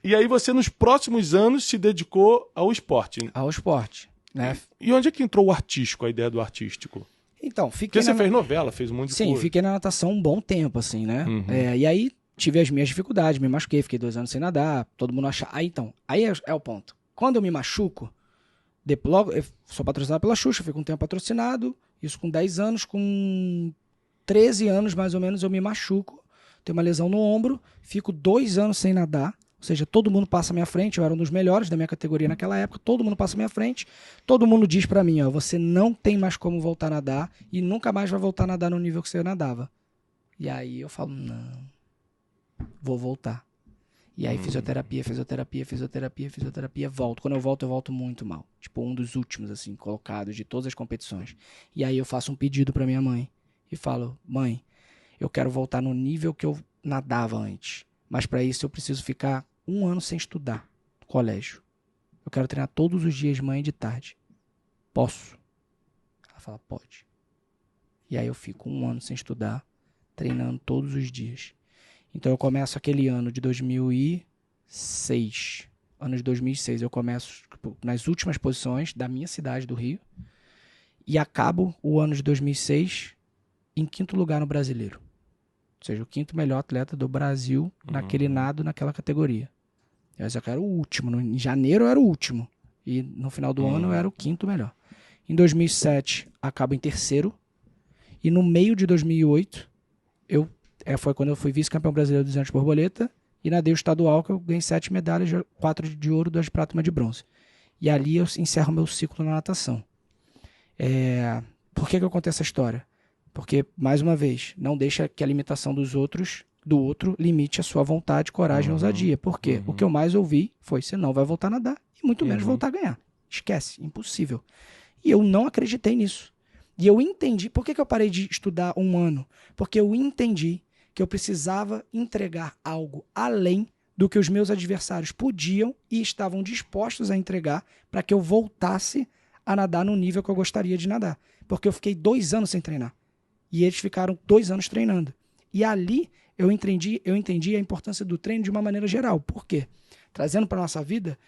E aí você, nos próximos anos, se dedicou ao esporte. Ao esporte, né? E onde é que entrou o artístico, a ideia do artístico? Então, fiquei Porque você fez novela, fez um monte de coisa. Sim, fiquei na natação um bom tempo, assim, né? Uhum. E aí tive as minhas dificuldades, me machuquei, fiquei 2 anos sem nadar, todo mundo acha... Aí é o ponto. Quando eu me machuco, logo, eu sou patrocinado pela Xuxa, fico um tempo patrocinado, isso com 10 anos, com 13 anos mais ou menos eu me machuco, tenho uma lesão no ombro, fico 2 anos sem nadar, ou seja, todo mundo passa à minha frente, eu era um dos melhores da minha categoria naquela época, todo mundo passa à minha frente, todo mundo diz pra mim, ó, você não tem mais como voltar a nadar e nunca mais vai voltar a nadar no nível que você nadava. E aí eu falo, não, vou voltar. E aí fisioterapia, volto. Quando eu volto muito mal. Tipo, um dos últimos, assim, colocados de todas as competições. E aí eu faço um pedido pra minha mãe e falo, mãe, eu quero voltar no nível que eu nadava antes. Mas pra isso eu preciso ficar 1 ano sem estudar no colégio. Eu quero treinar todos os dias, manhã e de tarde. Posso? Ela fala, pode. E aí eu fico 1 ano sem estudar, treinando todos os dias. Então eu começo aquele ano de 2006. Ano de 2006 eu começo nas últimas posições da minha cidade, do Rio. E acabo o ano de 2006 em 5º lugar no Brasileiro. Ou seja, o 5º melhor atleta do Brasil naquele nado, naquela categoria. Eu era o último. Em janeiro eu era o último. E no final do ano eu era o 5º melhor. Em 2007 acabo em 3º. E no meio de 2008 foi quando eu fui vice-campeão brasileiro de 200 borboleta e nadei o estadual, que eu ganhei 7 medalhas, 4 de ouro, 2 de prata e 1 de bronze. E ali eu encerro meu ciclo na natação. Por que eu contei essa história? Porque, mais uma vez, não deixa que a limitação do outro limite a sua vontade, coragem e ousadia. Por quê? O que eu mais ouvi foi, você não vai voltar a nadar e muito menos voltar a ganhar. Esquece, impossível. E eu não acreditei nisso. E eu entendi, por que eu parei de estudar 1 ano? Porque eu entendi que eu precisava entregar algo além do que os meus adversários podiam e estavam dispostos a entregar para que eu voltasse a nadar no nível que eu gostaria de nadar. Porque eu fiquei 2 anos sem treinar. E eles ficaram 2 anos treinando. E ali eu entendi a importância do treino de uma maneira geral. Por quê? Trazendo para a nossa vida,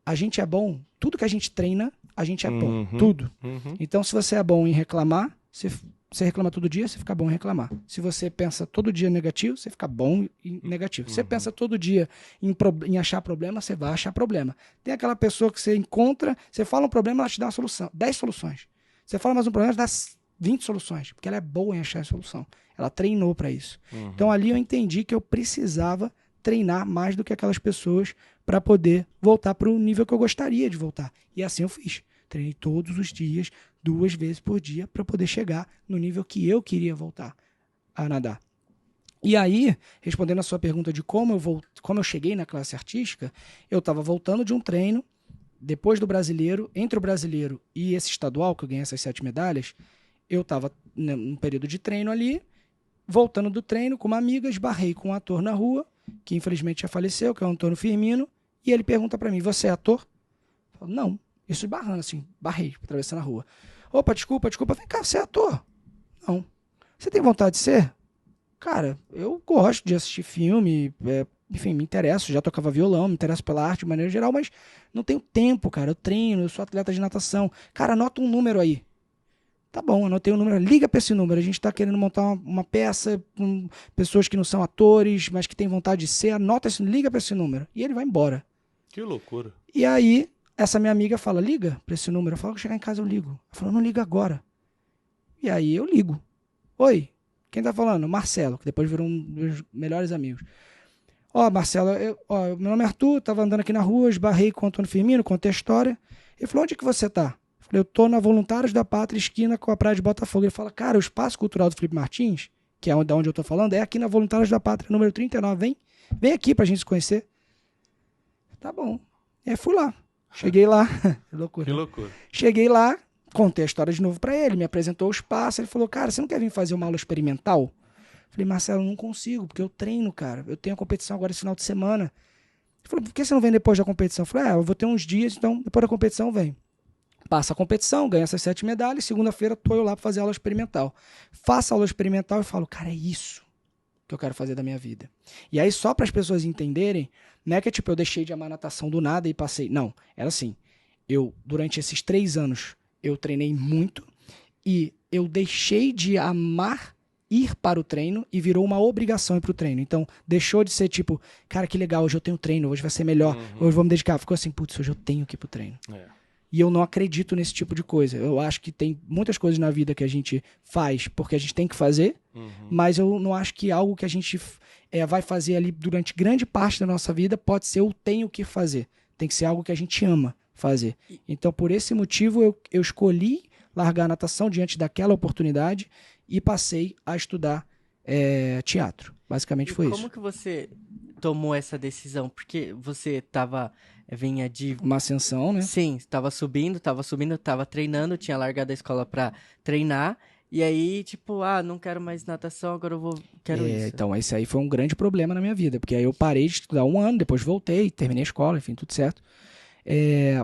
a gente é bom, tudo que a gente treina, a gente é bom. Tudo. Então, se você é bom em reclamar, você reclama todo dia, você fica bom em reclamar. Se você pensa todo dia negativo, você fica bom em negativo. Se você pensa todo dia em achar problema, você vai achar problema. Tem aquela pessoa que você encontra, você fala um problema, ela te dá uma solução, 10 soluções. Você fala mais um problema, ela te dá 20 soluções, porque ela é boa em achar a solução. Ela treinou para isso. Então ali eu entendi que eu precisava treinar mais do que aquelas pessoas para poder voltar para o nível que eu gostaria de voltar. E assim eu fiz. Treinei todos os dias, 2 vezes por dia, para poder chegar no nível que eu queria voltar a nadar. E aí, respondendo a sua pergunta de como eu cheguei na classe artística, eu estava voltando de um treino, depois do brasileiro, entre o brasileiro e esse estadual, que eu ganhei essas 7 medalhas, eu estava num período de treino ali, voltando do treino com uma amiga, esbarrei com um ator na rua, que infelizmente já faleceu, que é o Antônio Firmino, e ele pergunta para mim, você é ator? Eu falo, não. Isso esbarrando, assim, barrei, atravessando a rua. Opa, desculpa. Vem cá, você é ator? Não. Você tem vontade de ser? Cara, eu gosto de assistir filme, enfim, me interesso, já tocava violão, me interesso pela arte de maneira geral, mas não tenho tempo, cara. Eu treino, eu sou atleta de natação. Cara, anota um número aí. Tá bom, anotei um número. Liga pra esse número. A gente tá querendo montar uma peça com pessoas que não são atores, mas que têm vontade de ser. Anota esse, liga pra esse número. E ele vai embora. Que loucura. E aí, essa minha amiga fala, liga pra esse número. Eu falo, que chegar em casa eu ligo. Ela falou, não liga agora. E aí eu ligo. Oi, quem tá falando? Marcelo, que depois virou um dos meus melhores amigos. Marcelo, meu nome é Arthur, tava andando aqui na rua, esbarrei com o Antônio Firmino, contei a história. Ele falou, onde que você tá? Eu falei, eu tô na Voluntários da Pátria, esquina com a Praia de Botafogo. Ele fala, cara, o Espaço Cultural do Felipe Martins, que é da onde eu tô falando, é aqui na Voluntários da Pátria, número 39. Vem aqui pra gente se conhecer. Tá bom. E aí fui lá. Cheguei lá. Que loucura. Que loucura. Cheguei lá, contei a história de novo pra ele, me apresentou o espaço. Ele falou, cara, você não quer vir fazer uma aula experimental? Falei, Marcelo, não consigo, porque eu treino, cara. Eu tenho a competição agora esse final de semana. Ele falou, por que você não vem depois da competição? Eu falei, eu vou ter uns dias, então depois da competição vem. Passa a competição, ganha essas 7 medalhas, segunda-feira tô eu lá pra fazer aula experimental. Faço a aula experimental e falo, cara, é isso. que eu quero fazer da minha vida. E aí, só para as pessoas entenderem, não é que tipo, eu deixei de amar natação do nada e passei. Não, era assim. Durante esses 3 anos, eu treinei muito e eu deixei de amar ir para o treino e virou uma obrigação ir para o treino. Então, deixou de ser tipo, cara, que legal, hoje eu tenho treino, hoje vai ser melhor, hoje eu vou me dedicar. Ficou assim, putz, hoje eu tenho que ir pro treino. E eu não acredito nesse tipo de coisa. Eu acho que tem muitas coisas na vida que a gente faz porque a gente tem que fazer, mas eu não acho que algo que a gente vai fazer ali durante grande parte da nossa vida pode ser eu tenho que fazer. Tem que ser algo que a gente ama fazer. Então, por esse motivo, eu escolhi largar a natação diante daquela oportunidade e passei a estudar teatro. Basicamente foi isso. Como que você tomou essa decisão? Porque você vinha de... Uma ascensão, né? Sim, estava subindo, estava treinando, tinha largado a escola para treinar, e aí, tipo, não quero mais natação, agora quero isso. Então, esse aí foi um grande problema na minha vida, porque aí eu parei de estudar 1 ano, depois voltei, terminei a escola, enfim, tudo certo.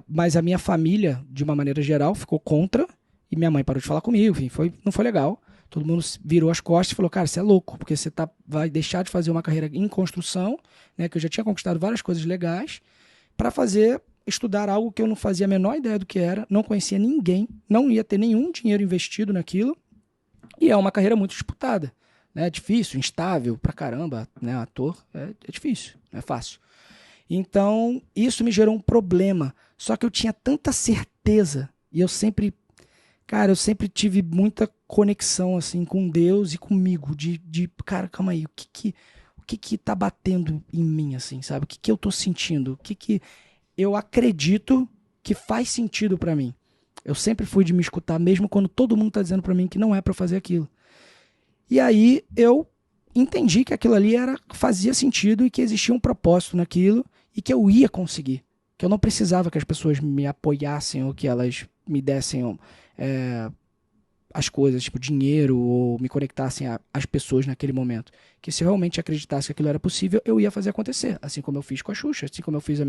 Mas a minha família, de uma maneira geral, ficou contra, e minha mãe parou de falar comigo, enfim, não foi legal. Todo mundo virou as costas e falou, cara, você é louco, porque você vai deixar de fazer uma carreira em construção, né, que eu já tinha conquistado várias coisas legais, para estudar algo que eu não fazia a menor ideia do que era, não conhecia ninguém, não ia ter nenhum dinheiro investido naquilo, e é uma carreira muito disputada, né, difícil, instável pra caramba, né, ator é difícil, não é fácil. Então, isso me gerou um problema, só que eu tinha tanta certeza, e eu sempre tive muita conexão, assim, com Deus e comigo, cara, calma aí, o que tá batendo em mim, assim, sabe? O que eu tô sentindo? O que eu acredito que faz sentido pra mim? Eu sempre fui de me escutar, mesmo quando todo mundo tá dizendo pra mim que não é pra fazer aquilo. E aí eu entendi que aquilo ali fazia sentido e que existia um propósito naquilo e que eu ia conseguir. Que eu não precisava que as pessoas me apoiassem ou que elas me dessem as coisas, tipo dinheiro, ou me conectassem às pessoas naquele momento. Que se eu realmente acreditasse que aquilo era possível, eu ia fazer acontecer. Assim como eu fiz com a Xuxa, assim como eu fiz a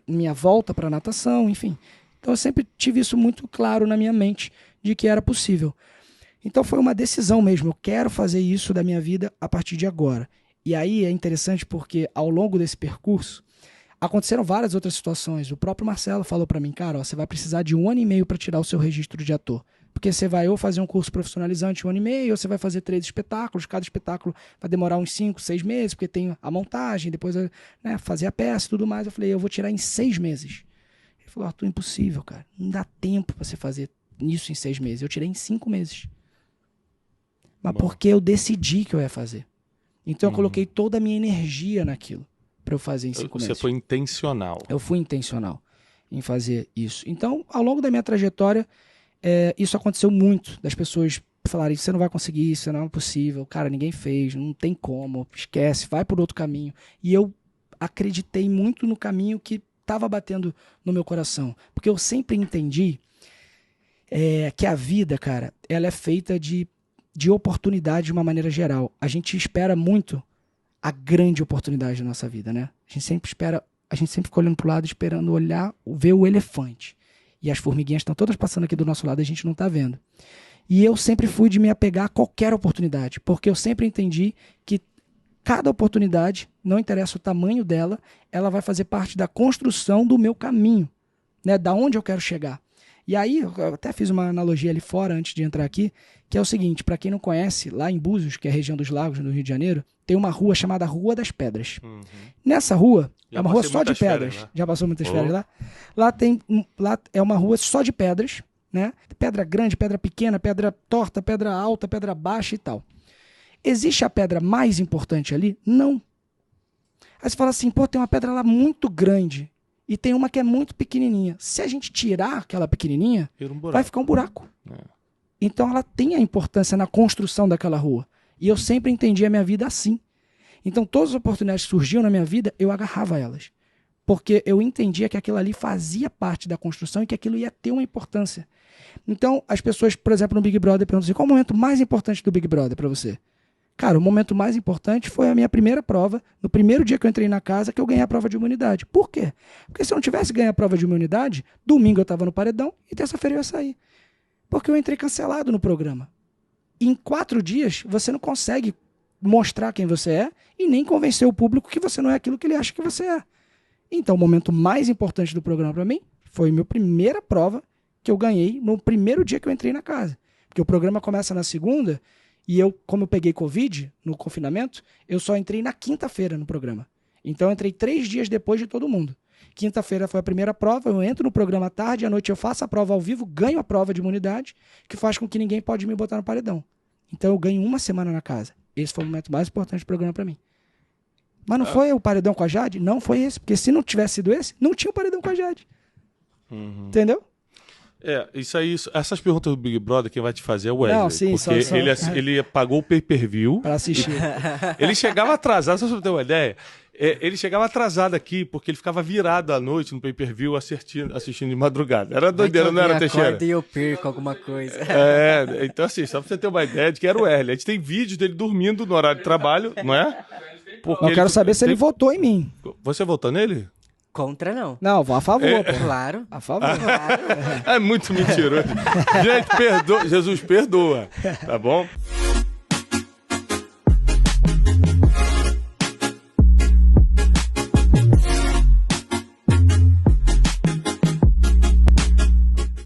minha volta para a natação, enfim. Então eu sempre tive isso muito claro na minha mente, de que era possível. Então foi uma decisão mesmo, eu quero fazer isso da minha vida a partir de agora. E aí é interessante porque ao longo desse percurso, aconteceram várias outras situações. O próprio Marcelo falou pra mim, cara, você vai precisar de 1 ano e meio para tirar o seu registro de ator. Porque você vai ou fazer um curso profissionalizante 1 ano e meio, ou você vai fazer 3 espetáculos, cada espetáculo vai demorar uns 5, 6 meses, porque tem a montagem, depois fazer a peça e tudo mais. Eu falei, eu vou tirar em 6 meses. Ele falou, Arthur, impossível, cara. Não dá tempo pra você fazer isso em 6 meses. Eu tirei em 5 meses. Mas porque eu decidi que eu ia fazer. Então eu coloquei toda a minha energia naquilo para eu fazer em 5 meses. Você foi intencional. Eu fui intencional em fazer isso. Então, ao longo da minha trajetória, isso aconteceu muito, das pessoas falarem, você não vai conseguir, isso não é possível, cara, ninguém fez, não tem como, esquece, vai por outro caminho. E eu acreditei muito no caminho que estava batendo no meu coração. Porque eu sempre entendi que a vida, cara, ela é feita de oportunidade de uma maneira geral. A gente espera muito a grande oportunidade da nossa vida, né? A gente sempre fica olhando pro lado, esperando ver o elefante. E as formiguinhas estão todas passando aqui do nosso lado e a gente não tá vendo. E eu sempre fui de me apegar a qualquer oportunidade, porque eu sempre entendi que cada oportunidade, não interessa o tamanho dela, ela vai fazer parte da construção do meu caminho, né? Da onde eu quero chegar. E aí, eu até fiz uma analogia ali fora, antes de entrar aqui, que é o seguinte, para quem não conhece, lá em Búzios, que é a região dos lagos, no Rio de Janeiro, tem uma rua chamada Rua das Pedras. Nessa rua, é uma rua só de pedras. Férias, né? Já passou muitas férias lá? Lá é uma rua só de pedras, né? Pedra grande, pedra pequena, pedra torta, pedra alta, pedra baixa e tal. Existe a pedra mais importante ali? Não. Aí você fala assim, pô, tem uma pedra lá muito grande e tem uma que é muito pequenininha. Se a gente tirar aquela pequenininha, vai ficar um buraco. Então ela tem a importância na construção daquela rua. E eu sempre entendi a minha vida assim. Então todas as oportunidades que surgiam na minha vida, eu agarrava elas. Porque eu entendia que aquilo ali fazia parte da construção e que aquilo ia ter uma importância. Então as pessoas, por exemplo, no Big Brother, perguntam assim, qual é o momento mais importante do Big Brother para você? Cara, o momento mais importante foi a minha primeira prova, no primeiro dia que eu entrei na casa, que eu ganhei a prova de imunidade. Por quê? Porque se eu não tivesse ganho a prova de imunidade, domingo eu estava no paredão e terça-feira eu ia sair. Porque eu entrei cancelado no programa. Em 4 dias, você não consegue mostrar quem você é e nem convencer o público que você não é aquilo que ele acha que você é. Então, o momento mais importante do programa para mim foi a minha primeira prova que eu ganhei no primeiro dia que eu entrei na casa. Porque o programa começa na segunda e eu, como eu peguei Covid no confinamento, eu só entrei na quinta-feira no programa. Então, eu entrei 3 dias depois de todo mundo. Quinta-feira foi a primeira prova, eu entro no programa à tarde, à noite eu faço a prova ao vivo, ganho a prova de imunidade, que faz com que ninguém pode me botar no paredão. Então, eu ganho 1 semana na casa. Esse foi o momento mais importante do programa para mim. Mas não foi o paredão com a Jade? Não foi esse. Porque se não tivesse sido esse, não tinha o paredão com a Jade. Entendeu? Isso aí, essas perguntas do Big Brother, quem vai te fazer é o Wesley. Não, sim, porque só- ele pagou o pay-per-view. Pra assistir. Ele chegava atrasado, só pra você ter uma ideia. Ele chegava atrasado aqui, porque ele ficava virado à noite no pay-per-view assistindo de madrugada. Era doideira, não era, Teixeira? E eu perco alguma coisa. Então assim, só pra você ter uma ideia de que era o Wesley. A gente tem vídeos dele dormindo no horário de trabalho, não é? Porque Eu quero saber se ele votou em mim. Você votou nele? Contra, não. Não, vou a favor, pô. Claro. A favor. Claro. É muito mentiroso. Gente, Jesus perdoa, tá bom?